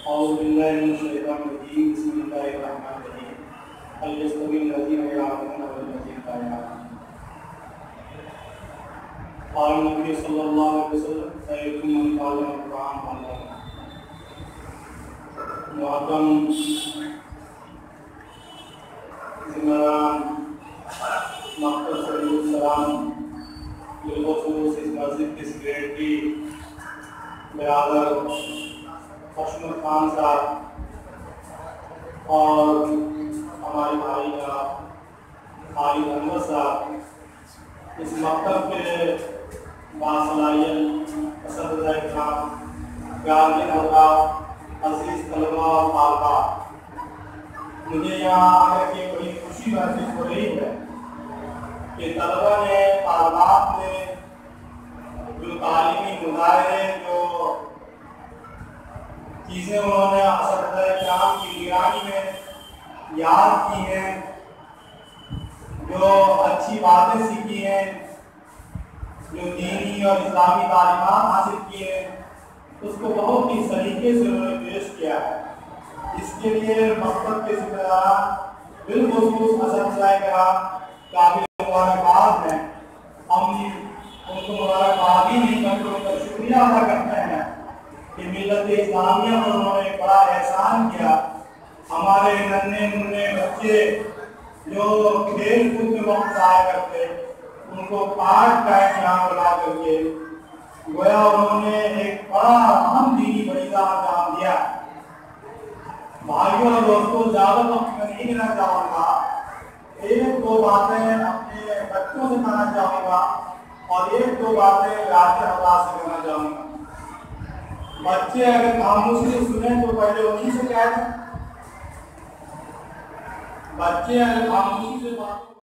أعوذ بالله من الشيطان الرجيم بسم الله الرحمن الرحيم هل يستوي الذين يعلمون والذين لا يعلمون قال النبي صلى الله عليه وسلم خيركم من تعلم القرآن وعلمه. معظم ذمران مقتل صلی السلام بالخصوص اس مسجد کی سیکریٹری برادر خشمت خان صاحب اور ہمارے بھائی کا خالد احمد صاحب اس مکتب کے باصلاحیت اساتذہ کرام پیارے مرغا عزیز طلباء اور طالبات، مجھے یہاں آ کر کے بڑی خوشی محسوس ہو رہی ہے کہ طلباء نے طالبات نے جو تعلیمی مظاہرے جو چیزیں انہوں نے اساتذہ کرام کی نگرانی میں یاد کی ہیں، جو اچھی باتیں سیکھی ہیں، جو دینی اور اسلامی تعلیمات حاصل کی ہیں، اس کو بہت ہی سلیقے سے انہوں نے پیش کیا ہے۔ اس کے لیے مکتب کے ذمہ داران بالخصوص اساتذہ کرام قابل مبارکباد ہیں۔ ہم ان کو مبارکباد ہی نہیں بلکہ ان کا شکریہ ادا کرتے ہیں کہ ملت اسلامیہ پر انہوں نے بڑا احسان کیا۔ ہمارے ننھے منھے بچے جو کھیل کود میں وقت ضائع کرتے ان کو پارٹ ٹائم یہاں بلا کر کے گویا انہوں نے ایک بڑا اہم دینی فریضہ انجام دیا۔ بھائیوں اور دوستوں، زیادہ وقت میں نہیں لینا چاہوں گا، ایک دو باتیں اپنے بچوں سے کہنا چاہوں گا اور ایک دو باتیں راجہ حضرات سے کہنا چاہوں گا۔ بچے اگر خاموشی سے سنیں تو پہلے انہیں سے کہہ دیں، بچے اگر خاموشی سے بات